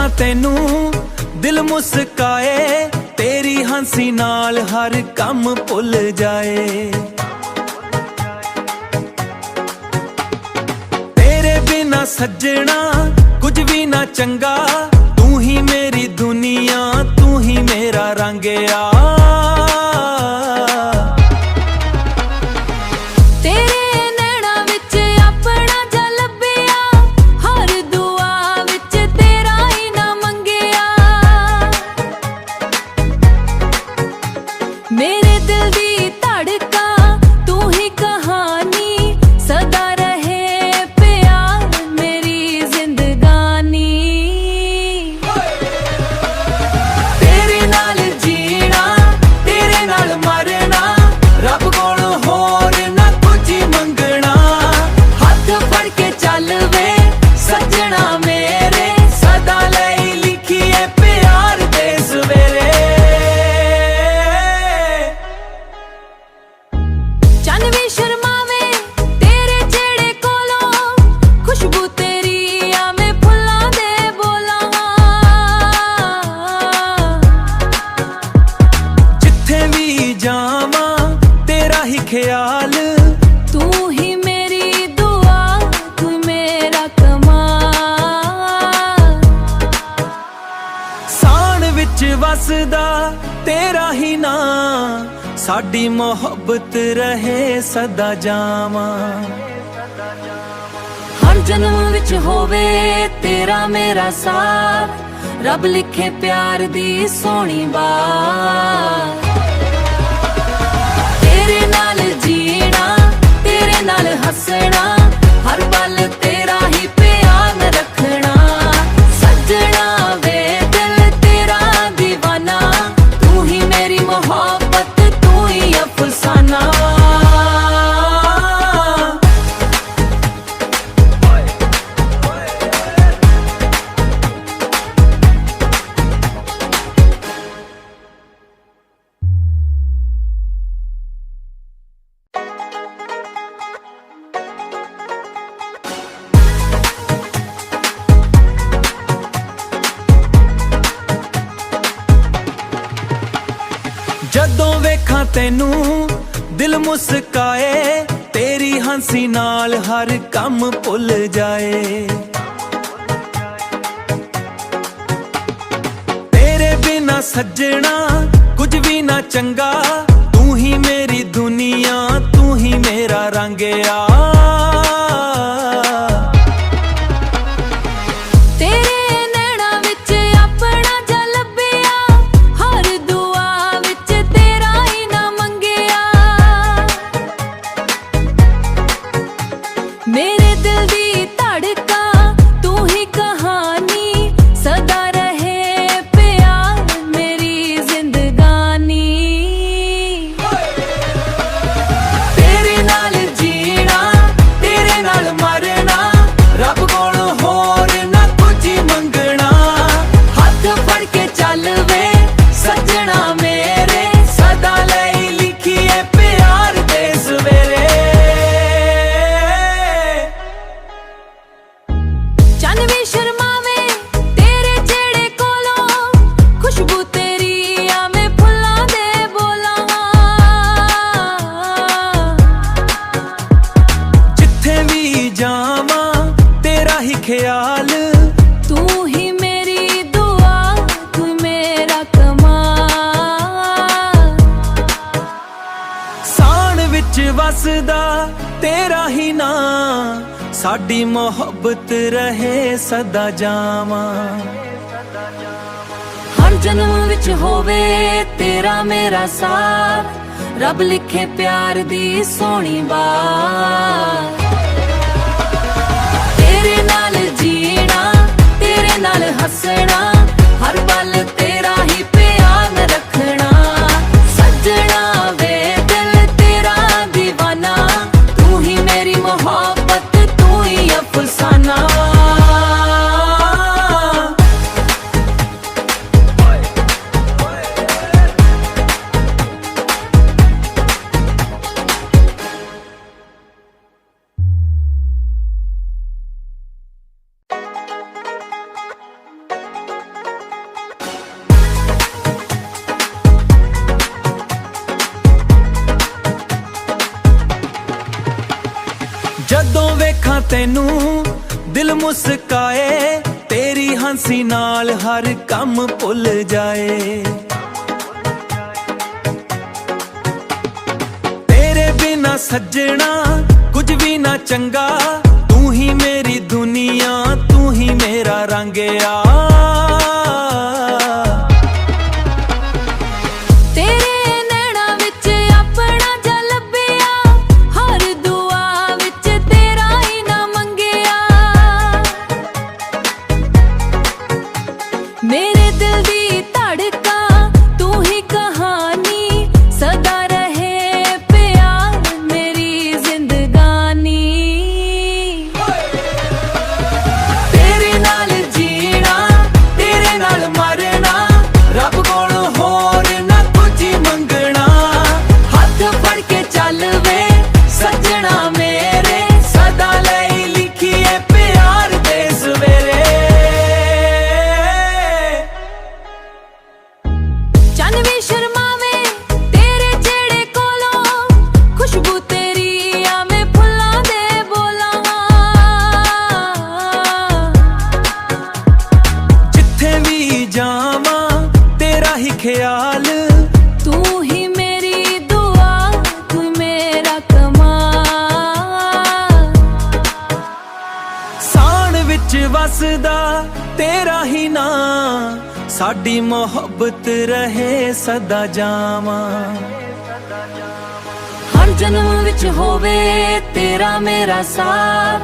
ਵੇਖਾਂ ਤੈਨੂੰ ਦਿਲ ਮੁਸਕਾਏ, ਤੇਰੀ ਹੰਸੀ ਨਾਲ ਹਰ ਕੰਮ ਭੁੱਲ ਜਾਏ। ਤੇਰੇ ਬਿਨਾ ਸੱਜਣਾ ਕੁਝ ਵੀ ਨਾ ਚੰਗਾ, ਤੂੰ ਹੀ ਮੇਰੀ ਦੁਨੀਆ, ਤੂੰ ਹੀ ਮੇਰਾ ਰੰਗ ਆ। मेरे दिल दी धड़का तू ही कहानी, सदा रहे प्यार मेरी जिंदगानी। तेरे नाल जीना तेरे नाल मरना, रब कोलों होर ना कुछ मंगना। हाथ फड़ के चल वे सजना मेरे, सदा लई लिखिए प्यार दे सवेरे। चन भी शर्मावे तेरे चेहरे कोलों, खुशबू तेरी आवे फुल्लां दे बोलां। जिथे भी जावां तेरा ही ख्याल, तू ही मेरी दुआ, तू मेरा कमाल। साण विच वसदा तेरा ही नाम, साडी मोहब्बत रहे सदा जावां। हर जन्म विच होवे तेरा मेरा साथ, रब लिखे प्यार दी सोहनी बात। तेरे नाल जीना तेरे नाल हसना, हर पल तेरा ही प्यार रखना। सजना वे दिल तेरा दीवाना, तू ही मेरी मोहब्बत, तू ही अफसाना। जदों वेखां तैनू दिल मुस्काए, तेरी हंसी नाल हर काम भुल जाए। तेरे बिना सज्जना कुछ भी ना चंगा, तू ही मेरी दुनिया, तू ही मेरा रंग आ। मेरे दिल दी धड़का तू ही कहानी, सदा रहे प्यार मेरी जिंदगानी। तेरे नाल जीना तेरे नाल मरना, रब कोलों होर ना कुछ मंगना। हाथ फड़ के चल वे सजना मेरे, सदा लई लिखिए प्यार दे सवेरे। चन भी शर्मावे तेरे चेहरे कोलों, खुशबू तेरी आवे फुल्लां दे बोलां। जिथे भी जावां तेरा ही ख्याल, तू ही मेरी दुआ, तू मेरा कमाल। साण विच वसदा तेरा ही नाम, साडी मोहब्बत रहे सदा जावां। हर जन्म विच होवे तेरा मेरा साथ, रब लिखे प्यार दी सोहनी बात। तेरे नाल जीना तेरे नाल हसना, हर पल तेरा ही प्यार रखना। सजना वे दिल तेरा दीवाना, तू ही मेरी मोहब्बत, तू ही अफसाना। ਤੈਨੂੰ ਦਿਲ ਮੁਸਕਾਏ, ਤੇਰੀ ਹੰਸੀ ਨਾਲ ਹਰ ਕੰਮ ਭੁੱਲ ਜਾਏ। ਤੇਰੇ ਬਿਨਾ ਸੱਜਣਾ ਕੁਝ ਵੀ ਨਾ ਚੰਗਾ, ਤੂੰ ਹੀ ਮੇਰੀ ਦੁਨੀਆ, ਤੂੰ ਹੀ ਮੇਰਾ ਰੰਗ ਆ। मेरे दिल दी धड़का तू ही कहानी, सदा रहे प्यार मेरी जिंदगानी। तेरे नाल जीना, तेरे नाल मरना, रब कोलों होर ना कुछ मंगना। हाथ फड़ के चल वे सजना मेरे, सदा लई लिखिए प्यार दे सवेरे। चन भी शर्मावे तेरे चेहरे कोलों, खुशबू तेरी आ मैं फुल्लां दे बोलां। जिथे भी जावां तेरा ही ख्याल, तू ही मेरी दुआ, तू मेरा कमाल। साण विच वसदा तेरा ही नाम, साडी मोहब्बत रहे सदा जावां। हर जन्म विच होवे तेरा मेरा साथ,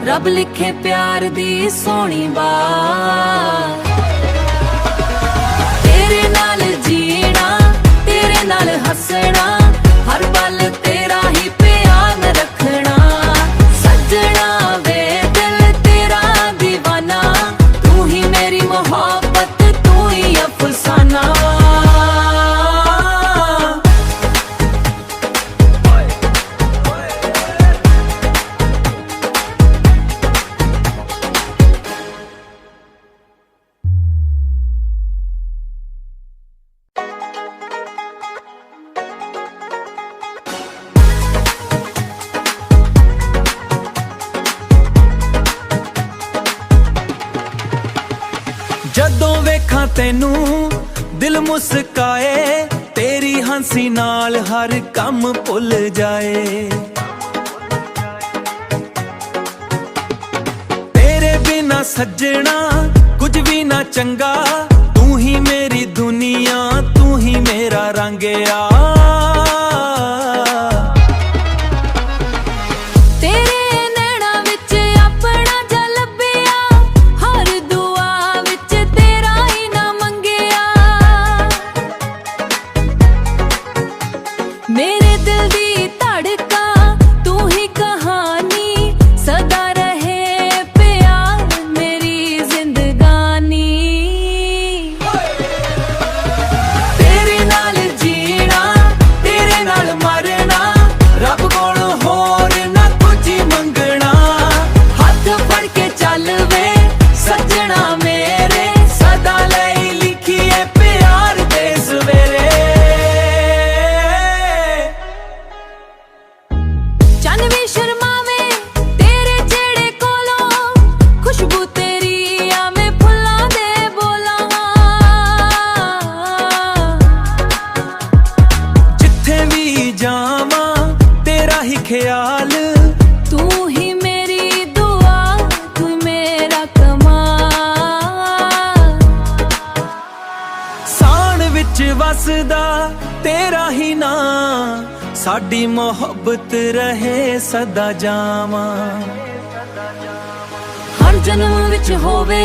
रब लिखे प्यार दी सोहनी बात। तेरे नाल जीना, तेरे नाल हसना, हर पल तेरा ही प्यार रखना। सजना वे दिल तेरा दीवाना, तू ही मेरी मोहब्बत, तू ही अफसाना। ਜਦੋਂ ਵੇਖਾਂ ਤੈਨੂੰ ਦਿਲ ਮੁਸਕਾਏ, ਤੇਰੀ ਹੰਸੀ ਨਾਲ ਹਰ ਕੰਮ ਭੁੱਲ ਜਾਏ। ਤੇਰੇ ਬਿਨਾ ਸੱਜਣਾ ਕੁਝ ਵੀ ਨਾ ਚੰਗਾ, ਤੂੰ ਹੀ ਮੇਰੀ ਦੁਨੀਆ, ਤੂੰ ਹੀ ਮੇਰਾ ਰੰਗ ਆ। मेरे दिल दी धड़का तू ही कहानी, सदा रहे प्यार मेरी जिंदगानी। तेरे नाल जीना, तेरे नाल मरना, रब कोलों होर ना कुछ मंगना। हाथ फड़ के चल वे सजना मेरे, सदा लई लिखिए प्यार दे सवेरे। चन भी शर्मावे तेरे चेहरे कोलों, खुशबू तेरी आ मैं फुल्लां दे बोलां। जिथे भी जावां तेरा ही ख्याल, तू ही मेरी दुआ, तू मेरा कमाल। साण विच वसदा तेरा ही नाम, साडी मोहब्बत रहे सदा जावां। हर जन्म विच होवे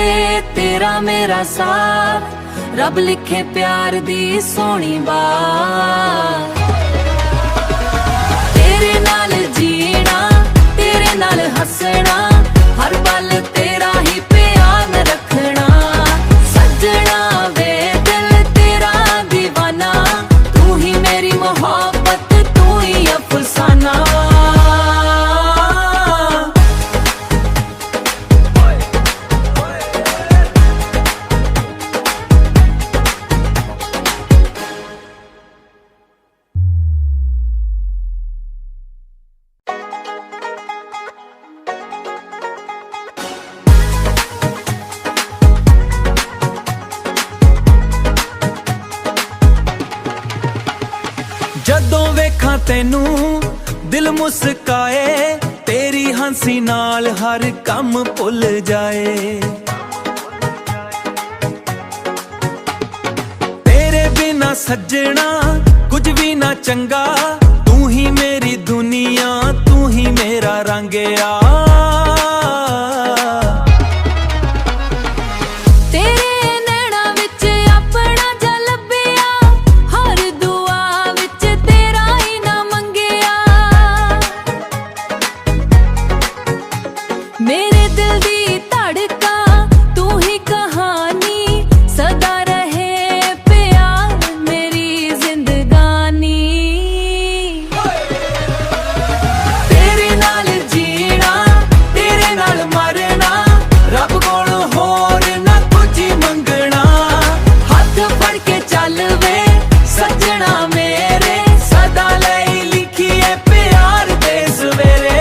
तेरा मेरा साथ, रब लिखे प्यार दी सोहनी बात। तेरे नाल जीना, तेरे नाल हसना, हर पल तेरा ही प्यार रखना। सजना वे दिल तेरा दीवाना, तू ही मेरी मोहब्बत, तू ही अफसाना। ਵੇਖਾਂ ਤੈਨੂੰ ਦਿਲ ਮੁਸਕਾਏ, ਤੇਰੀ ਹੰਸੀ ਨਾਲ ਹਰ ਕੰਮ ਭੁੱਲ ਜਾਏ। ਤੇਰੇ ਬਿਨਾ ਸੱਜਣਾ ਕੁਝ ਵੀ ਨਾ ਚੰਗਾ, ਤੂੰ ਹੀ ਮੇਰੀ ਦੁਨੀਆ, ਤੂੰ ਹੀ ਮੇਰਾ ਰੰਗ ਆ। मेरे दिल दी धड़का तू ही कहानी, सदा रहे प्यार मेरी जिंदगानी। तेरे नाल जीना तेरे नाल मरना, रब कोलों होर ना कुछ मंगना। हाथ फड़ के चल वे सजना मेरे, सदा लई लिखिए प्यार दे सवेरे।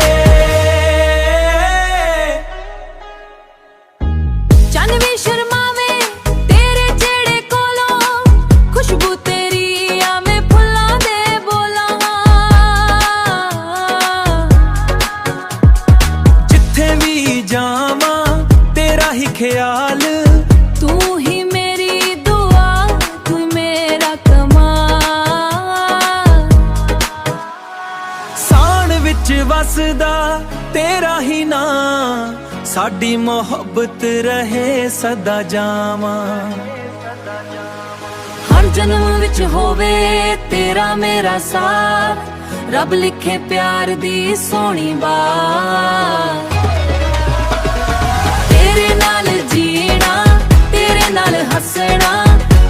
चन भी शर्मावे तेरे चेहरे कोलों, खुशबू तेरी आवे फुल्लां दे बोलां। जिथे भी जावां तेरा ही ख्याल, तू ही मेरी दुआ, तू मेरा कमाल। साण विच वसदा तेरा ही नां, साडी मोहब्बत रहे सदा जावां। हर जन्म विच होवे तेरा मेरा साथ, रब लिखे प्यार दी सोहनी बात। तेरे नाल जीना तेरे नाल हसना,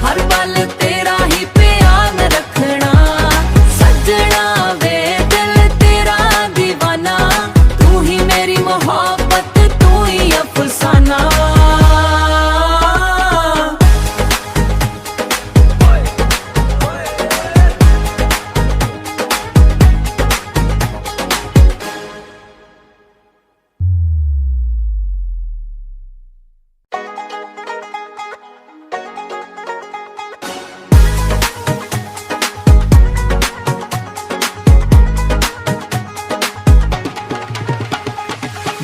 हर पल तेरा ही प्यार रखना। सजना वे दिल तेरा दीवाना, तू ही मेरी मोहब्बत, तू ही अफसाना।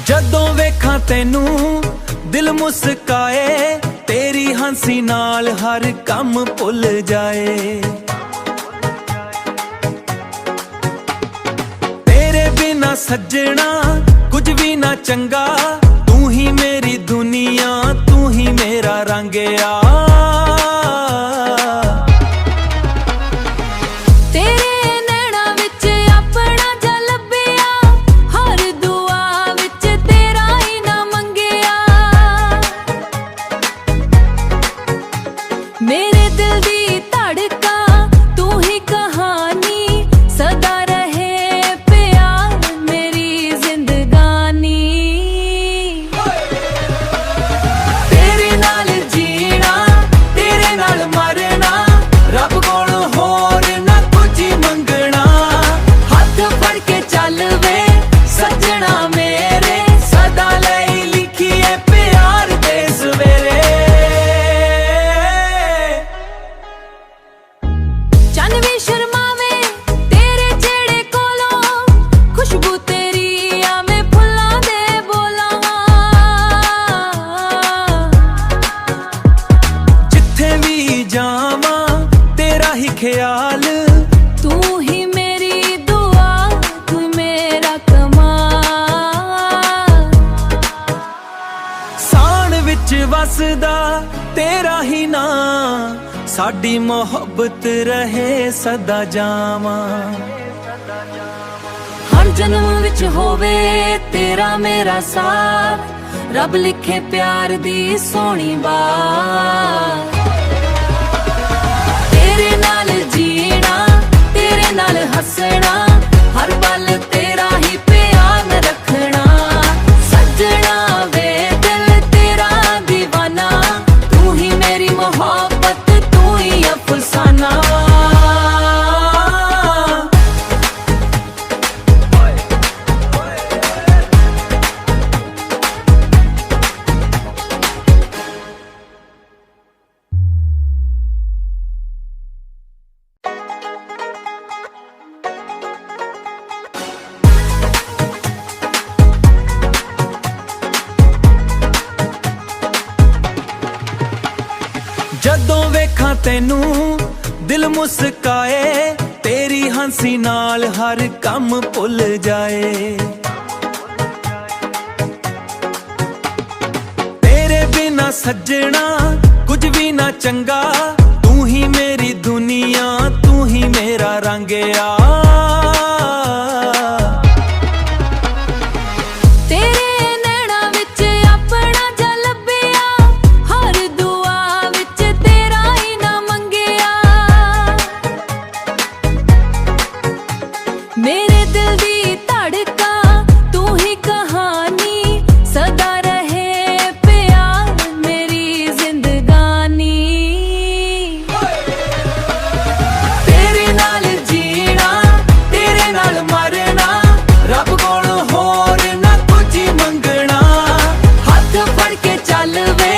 ਜਦੋਂ ਵੇਖਾਂ ਤੈਨੂੰ ਦਿਲ ਮੁਸਕਾਏ, ਤੇਰੀ ਹੰਸੀ ਨਾਲ ਹਰ ਕੰਮ ਭੁੱਲ ਜਾਏ। ਤੇਰੇ ਬਿਨਾ ਸੱਜਣਾ ਕੁਝ ਵੀ ਨਾ ਚੰਗਾ, ਤੂੰ ਹੀ ਮੇਰੀ ਦੁਨੀਆ, ਤੂੰ ਹੀ ਮੇਰਾ ਰੰਗ ਆ। मेरे दिल दी धड़का तू ही कहानी, सदा रहे प्यार मेरी जिंदगानी। तेरे नाल जीना तेरे नाल मरना, रब कोलों होर ना कुछ मंगना। हाथ फड़ के चल वे सजना मेरे, सदा लई लिखिए प्यार दे सवेरे। चन भी शर्मावे तेरे चेहरे कोलों, खुशबू तेरी आवे फुल्लां दे बोलां। जिथे भी जावां तेरा ही ख्याल, तू ही मेरी दुआ, तू मेरा कमाल। साण विच वसदा तेरा ही नां, साडी मोहब्बत रहे सदा जावां। हर जन्म विच होवे तेरा मेरा साथ, रब लिखे प्यार दी सोहनी बात। तेरे नाल जीना तेरे नाल हसना, हर पल तेरा ही प्यार रखना। सजना वे दिल तेरा दीवाना, तू ही मेरी मोहब्बत, तू ही अफसाना। ਮੁਸਕਾਏ तेरी हंसी नाल हर कम भुल जाए तेरे बिना सज्जना कुछ भी ना चंगा तू ही मेरी दुनिया तू ही मेरा रंग आ मेरे दिल दी धड़का तू ही कहानी सदा रहे प्यार मेरी जिंदगानी तेरे नाल जीना तेरे नाल मरना रब कोल होर ना कुछ मंगना हाथ फड़ के चल वे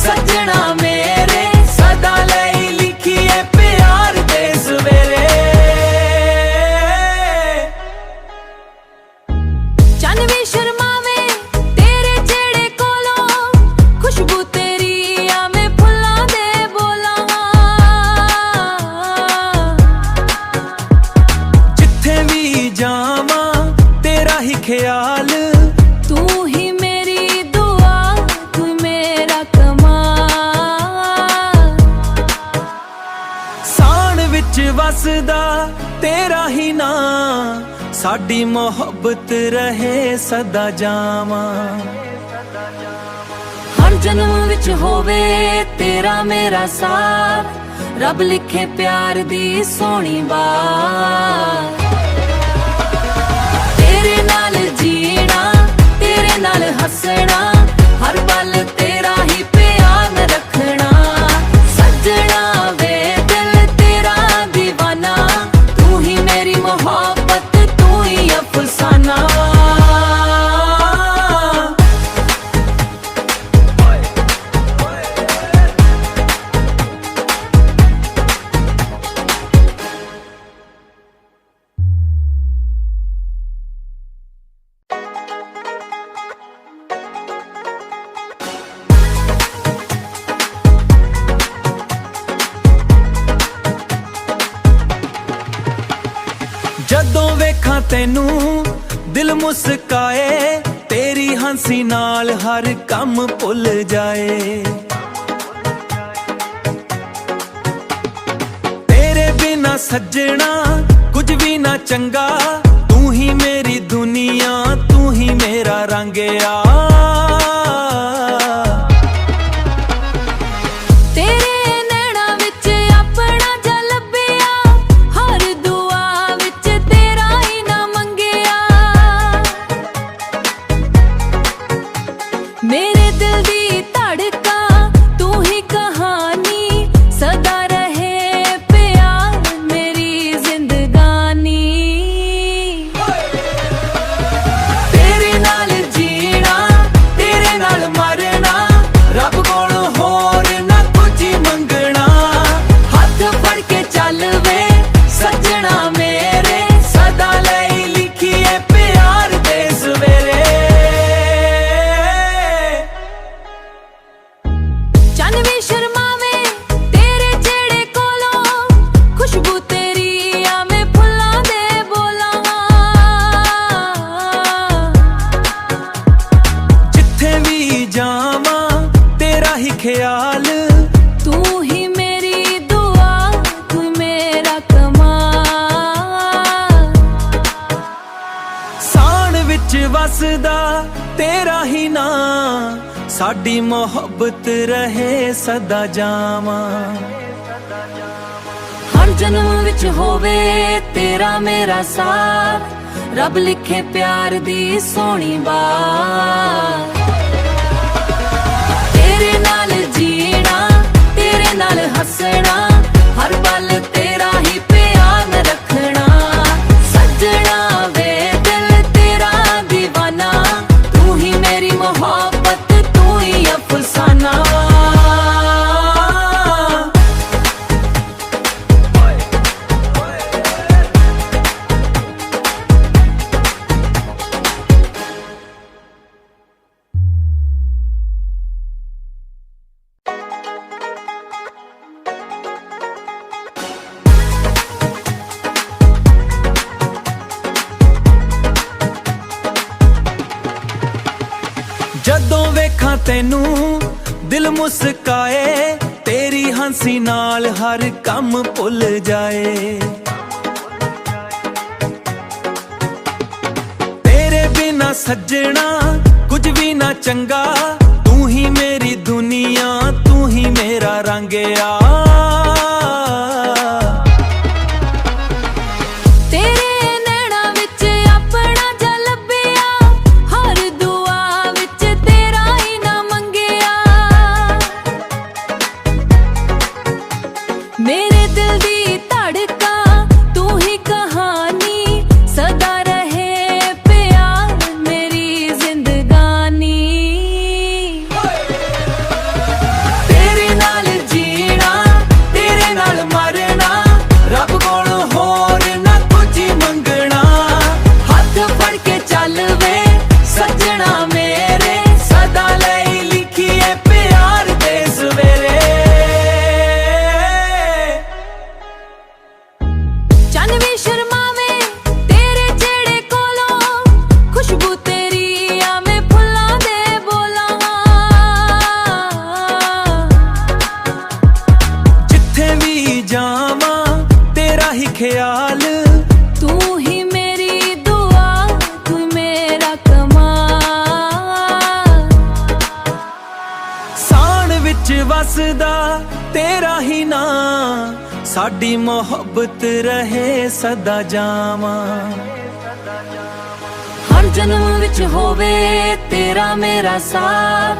सजना मेरे सदा लई लिखिए प्यार दे सवेरे भी शर्मावे तेरे चेहरे कोलों खुशबू तेरी आ मैं फुल्लां दे बोला जिथे भी जावां तेरा ही ख्याल तू ही मेरी दुआ तू मेरा कमाल साण विच वसदा तेरा ही नाम साडी मोहब्बत रहे सदा जावां हर जन्म विच होवे तेरा मेरा साथ रब लिखे प्यार दी सोहनी बात तेरे नाल जीना तेरे नाल हसना हर पल तेरा ही प्यार रखना सजना वे दिल तेरा दीवाना तू ही मेरी मोहब्बत अफसाना जदों वेखां तैनू दिल मुस्काए तेरी हंसी नाल हर कम भुल जाए तेरे बिना सज्जना कुछ भी ना चंगा तू ही मेरी दुनिया तू ही मेरा रंग आ मेरे दिल दी धड़का तू ही कहानी सदा रहे प्यार मेरी जिंदगानी तेरे नाल जीना तेरे नाल मरना रब कोल होर ना कुछ मंगना हाथ फड़ के चल वे सजना मेरे सदा लई लिखिए प्यार दे सवेरे भी शर्मावे तेरे चेहरे कोलों खुशबू तेरी आ मैं फुल्लां दे बोला जिथे भी जावां तेरा ही ख्याल तू ही मेरी दुआ तू मेरा कमाल साण विच वसदा तेरा ही नाम साडी मोहब्बत रहे सदा जावां हर जन्म विच होवे तेरा मेरा साथ रब लिखे प्यार दी सोहनी बात तेरे नाल जीना तेरे नाल हसना हर पल तेरा ही प्यार रखना सजना वे दिल तेरा दीवाना तू ही मेरी मोहब्बत तू ही अफसाना ਵੇਖਾਂ ਤੈਨੂੰ ਦਿਲ ਮੁਸਕਾਏ, ਤੇਰੀ ਹੰਸੀ ਨਾਲ ਹਰ ਕੰਮ ਭੁੱਲ ਜਾਏ। ਤੇਰੇ ਬਿਨਾ ਸੱਜਣਾ ਕੁਝ ਵੀ ਨਾ ਚੰਗਾ, ਤੂੰ ਹੀ ਮੇਰੀ ਦੁਨੀਆ, ਤੂੰ ਹੀ ਮੇਰਾ ਰੰਗ ਆ। ਤੇਰੇ ਨੈਣਾਂ ਵਿੱਚ ਆਪਣਾ ਜਾ ਲੱਭਿਆ, ਹਰ ਦੁਆ ਵਿੱਚ ਤੇਰਾ ਹੀ ਨਾ ਮੰਗਿਆ। ਮੇਰੇ ਦਿਲ ਦੀ ਧੜਕਾ ਤੂੰ ਹੀ ਕਹਾਣੀ, ਸਦਾ ਰਹੇ ਪਿਆਰ ਮੇਰੀ ਜ਼ਿੰਦਗਾਨੀ। ਤੇਰੇ ਨਾਲ ਜੀਣਾ, ਤੇਰੇ ਨਾਲ ਮਰਨਾ, ਰੱਬ ਕੋਲੋਂ ਹੋਰ ਨਾ ਕੁਝ ਮੰਗਣਾ। ਹੱਥ ਫੜ ਕੇ ਚੱਲ ਵੇ ਸੱਜਣਾ ਮੇਰੇ, ਸਦਾ ਲਈ ਲਿਖੀਏ ਪਿਆਰ ਦੇ ਸਵੇਰੇ। ਚੰਨ ਵੀ ਸ਼ਰਮਾਵੇ ਤੇਰੇ ਜਿਹੜੇ ਕੋਲੋਂ, ਖੁਸ਼ਬੂ ਤੇਰੀ ਆਵੇਂ ਫੁੱਲਾਂ ਦੇ ਬੋਲਾਂ। ਜਿੱਥੇ ਵੀ ਜਾਵਾਂ ਤੇਰਾ ਹੀ ਖਿਆਲ, ਤੂੰ ਹੀ ਮੇਰੀ ਦੁਆ, ਤੂੰ ਮੇਰਾ ਕਮਾਲ। ਸਾਣ ਵਿੱਚ ਵਸਦਾ ਤੇਰਾ ਹੀ ਨਾਂ, ਸਾਡੀ ਮੁਹੱਬਤ ਰਹੇ ਸਦਾ ਜਾਵਾਂ। ਹਰ ਜਨਮ ਵਿੱਚ ਹੋਵੇ ਤੇਰਾ ਮੇਰਾ ਸਾਥ,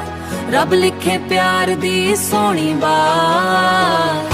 ਰੱਬ ਲਿਖੇ ਪਿਆਰ ਦੀ ਸੋਹਣੀ ਬਾਤ।